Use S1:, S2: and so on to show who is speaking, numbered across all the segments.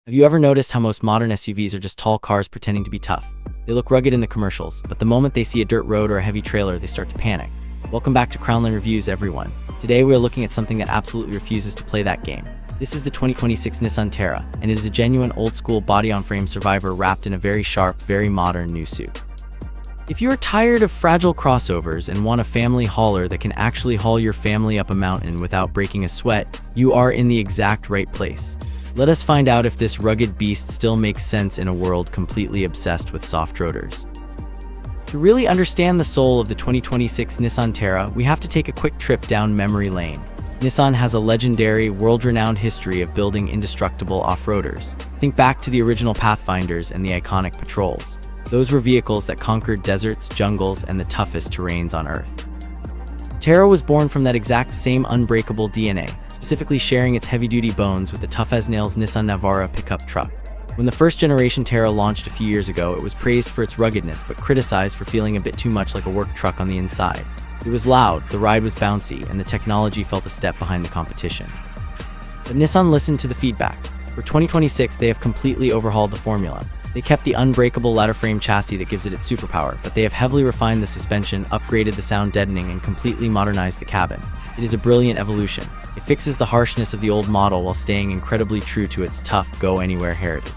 S1: Have you ever noticed how most modern SUVs are just tall cars pretending to be tough? They look rugged in the commercials, but the moment they see a dirt road or a heavy trailer, they start to panic. Welcome back to Crownland Reviews, everyone. Today we are looking at something that absolutely refuses to play that game. This is the 2026 Nissan Terra, and it is a genuine old-school body-on-frame survivor wrapped in a very sharp, very modern new suit. If you are tired of fragile crossovers and want a family hauler that can actually haul your family up a mountain without breaking a sweat, you are in the exact right place. Let us find out if this rugged beast still makes sense in a world completely obsessed with soft rotors. To really understand the soul of the 2026 Nissan Terra, we have to take a quick trip down memory lane. Nissan has a legendary, world-renowned history of building indestructible off-roaders. Think back to the original Pathfinders and the iconic Patrols. Those were vehicles that conquered deserts, jungles, and the toughest terrains on Earth. Terra was born from that exact same unbreakable DNA, specifically sharing its heavy-duty bones with the tough-as-nails Nissan Navara pickup truck. When the first-generation Terra launched a few years ago, it was praised for its ruggedness but criticized for feeling a bit too much like a work truck on the inside. It was loud, the ride was bouncy, and the technology felt a step behind the competition. But Nissan listened to the feedback. For 2026, they have completely overhauled the formula. They kept the unbreakable ladder frame chassis that gives it its superpower, but they have heavily refined the suspension, upgraded the sound deadening, and completely modernized the cabin. It is a brilliant evolution. It fixes the harshness of the old model while staying incredibly true to its tough, go-anywhere heritage.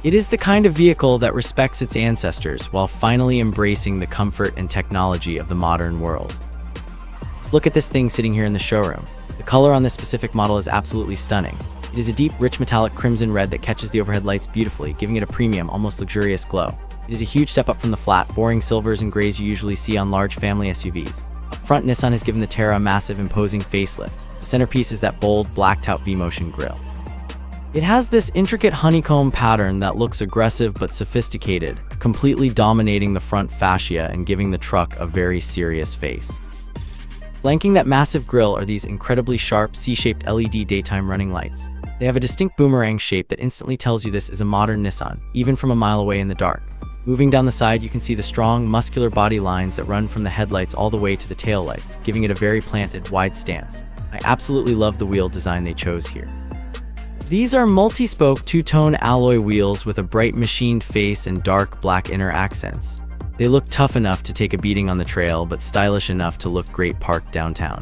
S1: It is the kind of vehicle that respects its ancestors while finally embracing the comfort and technology of the modern world. Let's look at this thing sitting here in the showroom. The color on this specific model is absolutely stunning. It is a deep, rich metallic crimson red that catches the overhead lights beautifully, giving it a premium, almost luxurious glow. It is a huge step up from the flat, boring silvers and grays you usually see on large family SUVs. Up front, Nissan has given the Terra a massive, imposing facelift. The centerpiece is that bold, blacked-out V-motion grille. It has this intricate honeycomb pattern that looks aggressive but sophisticated, completely dominating the front fascia and giving the truck a very serious face. Flanking that massive grille are these incredibly sharp, C-shaped LED daytime running lights. They have a distinct boomerang shape that instantly tells you this is a modern Nissan, even from a mile away in the dark. Moving down the side, you can see the strong, muscular body lines that run from the headlights all the way to the taillights, giving it a very planted, wide stance. I absolutely love the wheel design they chose here. These are multi-spoke two-tone alloy wheels with a bright machined face and dark black inner accents. They look tough enough to take a beating on the trail, but stylish enough to look great parked downtown.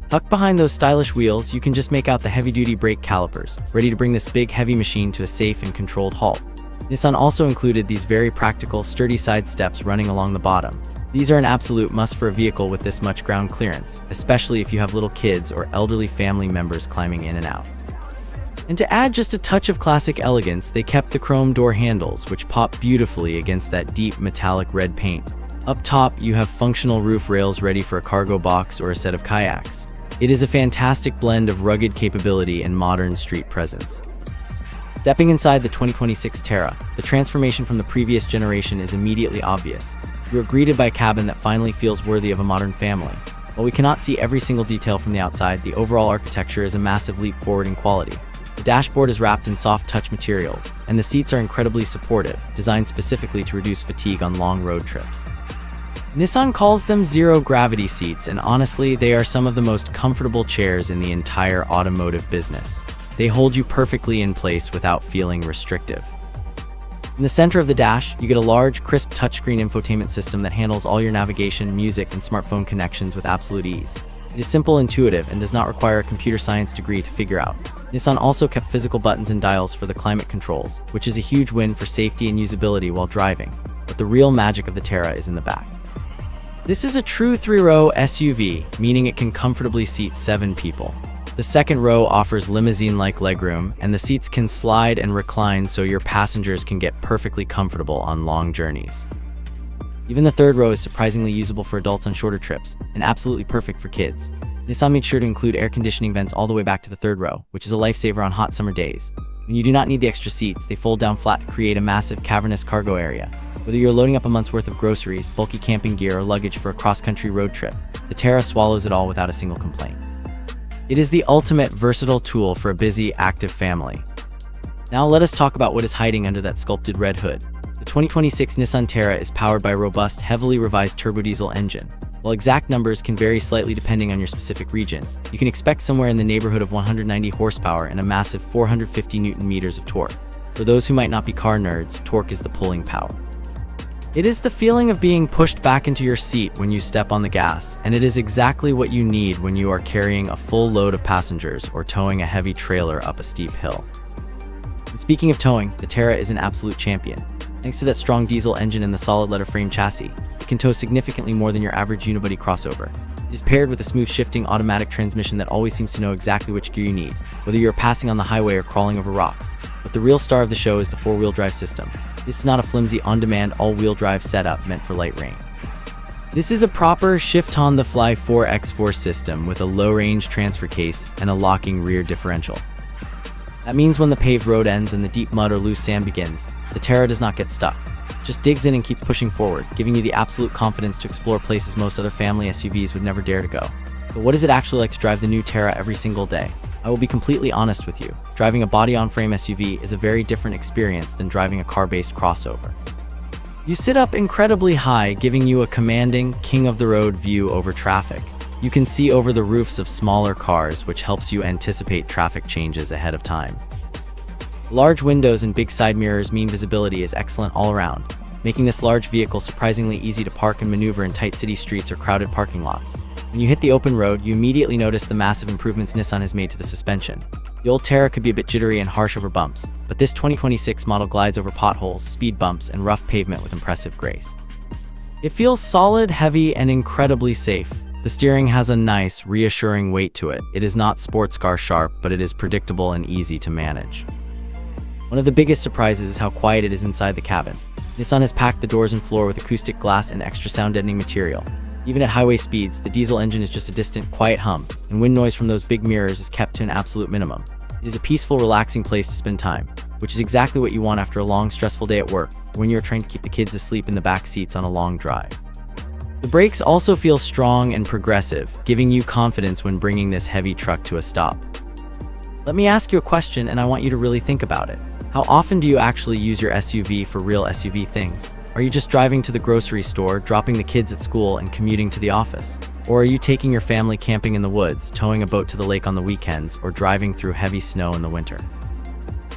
S1: Tucked behind those stylish wheels, you can just make out the heavy-duty brake calipers, ready to bring this big, heavy machine to a safe and controlled halt. Nissan also included these very practical, sturdy side steps running along the bottom. These are an absolute must for a vehicle with this much ground clearance, especially if you have little kids or elderly family members climbing in and out. And to add just a touch of classic elegance, they kept the chrome door handles, which pop beautifully against that deep metallic red paint. Up top, you have functional roof rails ready for a cargo box or a set of kayaks. It is a fantastic blend of rugged capability and modern street presence. Stepping inside the 2026 Terra, the transformation from the previous generation is immediately obvious. You are greeted by a cabin that finally feels worthy of a modern family. While we cannot see every single detail from the outside, the overall architecture is a massive leap forward in quality. The dashboard is wrapped in soft touch materials, and the seats are incredibly supportive, designed specifically to reduce fatigue on long road trips. Nissan calls them zero-gravity seats, and honestly, they are some of the most comfortable chairs in the entire automotive business. They hold you perfectly in place without feeling restrictive. In the center of the dash, you get a large, crisp touchscreen infotainment system that handles all your navigation, music, and smartphone connections with absolute ease. It is simple, intuitive, and does not require a computer science degree to figure out. Nissan also kept physical buttons and dials for the climate controls, which is a huge win for safety and usability while driving. But the real magic of the Terra is in the back. This is a true three-row SUV, meaning it can comfortably seat 7 people. The second row offers limousine-like legroom, and the seats can slide and recline so your passengers can get perfectly comfortable on long journeys. Even the third row is surprisingly usable for adults on shorter trips, and absolutely perfect for kids. Nissan made sure to include air conditioning vents all the way back to the third row, which is a lifesaver on hot summer days. When you do not need the extra seats, they fold down flat to create a massive cavernous cargo area. Whether you're loading up a month's worth of groceries, bulky camping gear, or luggage for a cross-country road trip, the Terra swallows it all without a single complaint. It is the ultimate versatile tool for a busy, active family. Now let us talk about what is hiding under that sculpted red hood. The 2026 Nissan Terra is powered by a robust, heavily revised turbodiesel engine. While exact numbers can vary slightly depending on your specific region, you can expect somewhere in the neighborhood of 190 horsepower and a massive 450 Nm of torque. For those who might not be car nerds, torque is the pulling power. It is the feeling of being pushed back into your seat when you step on the gas, and it is exactly what you need when you are carrying a full load of passengers or towing a heavy trailer up a steep hill. And speaking of towing, the Terra is an absolute champion. Thanks to that strong diesel engine and the solid letter frame chassis, it can tow significantly more than your average unibody crossover. It is paired with a smooth shifting automatic transmission that always seems to know exactly which gear you need, whether you're passing on the highway or crawling over rocks. But the real star of the show is the four-wheel drive system. This is not a flimsy on-demand all-wheel drive setup meant for light rain. This is a proper shift-on-the-fly 4x4 system with a low-range transfer case and a locking rear differential. That means when the paved road ends and the deep mud or loose sand begins, the Terra does not get stuck. It just digs in and keeps pushing forward, giving you the absolute confidence to explore places most other family SUVs would never dare to go. But what is it actually like to drive the new Terra every single day? I will be completely honest with you. Driving a body-on-frame SUV is a very different experience than driving a car-based crossover. You sit up incredibly high, giving you a commanding, king-of-the-road view over traffic. You can see over the roofs of smaller cars, which helps you anticipate traffic changes ahead of time. Large windows and big side mirrors mean visibility is excellent all around, making this large vehicle surprisingly easy to park and maneuver in tight city streets or crowded parking lots. When you hit the open road, you immediately notice the massive improvements Nissan has made to the suspension. The old Terra could be a bit jittery and harsh over bumps, but this 2026 model glides over potholes, speed bumps, and rough pavement with impressive grace. It feels solid, heavy, and incredibly safe. The steering has a nice, reassuring weight to it. It is not sports car sharp, but it is predictable and easy to manage. One of the biggest surprises is how quiet it is inside the cabin. Nissan has packed the doors and floor with acoustic glass and extra sound-deadening material. Even at highway speeds, the diesel engine is just a distant, quiet hum, and wind noise from those big mirrors is kept to an absolute minimum. It is a peaceful, relaxing place to spend time, which is exactly what you want after a long, stressful day at work, or when you're trying to keep the kids asleep in the back seats on a long drive. The brakes also feel strong and progressive, giving you confidence when bringing this heavy truck to a stop. Let me ask you a question, and I want you to really think about it. How often do you actually use your SUV for real SUV things? Are you just driving to the grocery store, dropping the kids at school, and commuting to the office? Or are you taking your family camping in the woods, towing a boat to the lake on the weekends, or driving through heavy snow in the winter?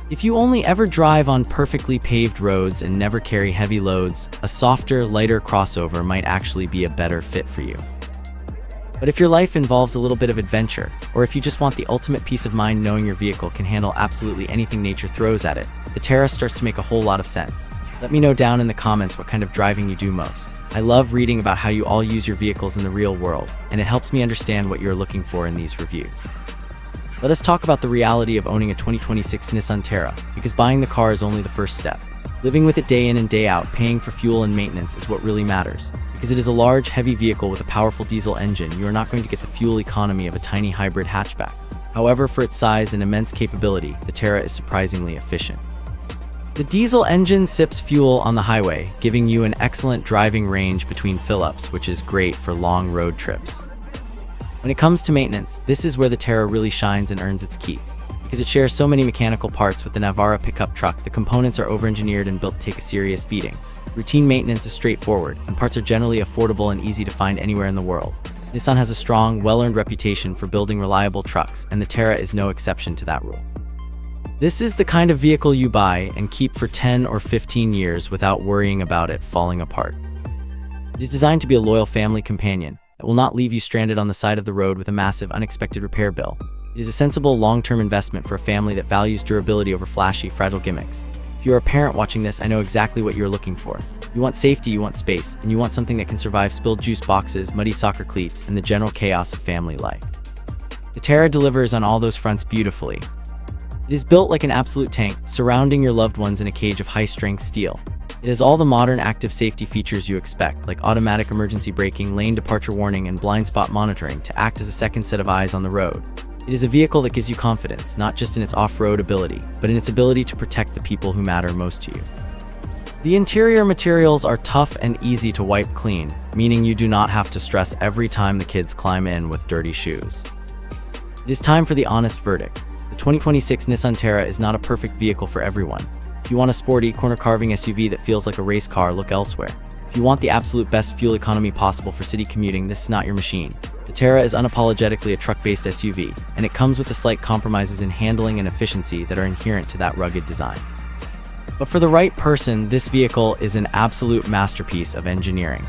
S1: If you only ever drive on perfectly paved roads and never carry heavy loads, a softer, lighter crossover might actually be a better fit for you. But if your life involves a little bit of adventure, or if you just want the ultimate peace of mind knowing your vehicle can handle absolutely anything nature throws at it, the Terra starts to make a whole lot of sense. Let me know down in the comments what kind of driving you do most. I love reading about how you all use your vehicles in the real world, and it helps me understand what you're looking for in these reviews. Let us talk about the reality of owning a 2026 Nissan Terra, because buying the car is only the first step. Living with it day in and day out, paying for fuel and maintenance is what really matters. Because it is a large, heavy vehicle with a powerful diesel engine, you are not going to get the fuel economy of a tiny hybrid hatchback. However, for its size and immense capability, the Terra is surprisingly efficient. The diesel engine sips fuel on the highway, giving you an excellent driving range between fill-ups, which is great for long road trips. When it comes to maintenance, this is where the Terra really shines and earns its keep. Because it shares so many mechanical parts with the Navara pickup truck, the components are over-engineered and built to take a serious beating. Routine maintenance is straightforward, and parts are generally affordable and easy to find anywhere in the world. Nissan has a strong, well-earned reputation for building reliable trucks, and the Terra is no exception to that rule. This is the kind of vehicle you buy and keep for 10 or 15 years without worrying about it falling apart. It is designed to be a loyal family companion that will not leave you stranded on the side of the road with a massive, unexpected repair bill. It is a sensible, long-term investment for a family that values durability over flashy, fragile gimmicks. If you are a parent watching this, I know exactly what you're looking for. You want safety, you want space, and you want something that can survive spilled juice boxes, muddy soccer cleats, and the general chaos of family life. The Terra delivers on all those fronts beautifully. It is built like an absolute tank, surrounding your loved ones in a cage of high-strength steel. It has all the modern active safety features you expect, like automatic emergency braking, lane departure warning, and blind spot monitoring to act as a second set of eyes on the road. It is a vehicle that gives you confidence, not just in its off-road ability, but in its ability to protect the people who matter most to you. The interior materials are tough and easy to wipe clean, meaning you do not have to stress every time the kids climb in with dirty shoes. It is time for the honest verdict. The 2026 Nissan Terra is not a perfect vehicle for everyone. If you want a sporty, corner-carving SUV that feels like a race car, look elsewhere. If you want the absolute best fuel economy possible for city commuting, this is not your machine. The Terra is unapologetically a truck-based SUV, and it comes with the slight compromises in handling and efficiency that are inherent to that rugged design. But for the right person, this vehicle is an absolute masterpiece of engineering.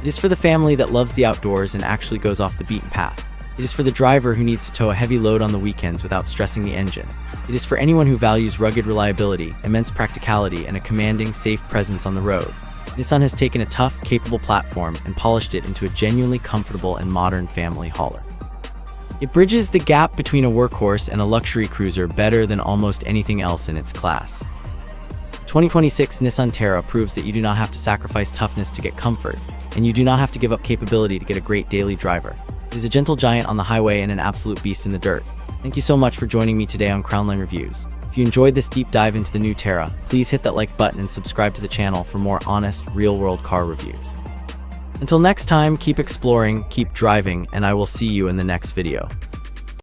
S1: It is for the family that loves the outdoors and actually goes off the beaten path. It is for the driver who needs to tow a heavy load on the weekends without stressing the engine. It is for anyone who values rugged reliability, immense practicality, and a commanding, safe presence on the road. Nissan has taken a tough, capable platform and polished it into a genuinely comfortable and modern family hauler. It bridges the gap between a workhorse and a luxury cruiser better than almost anything else in its class. The 2026 Nissan Terra proves that you do not have to sacrifice toughness to get comfort, and you do not have to give up capability to get a great daily driver. It is a gentle giant on the highway and an absolute beast in the dirt. Thank you so much for joining me today on Crownline Reviews. If you enjoyed this deep dive into the new Terra, please hit that like button and subscribe to the channel for more honest, real-world car reviews. Until next time, keep exploring, keep driving, and I will see you in the next video.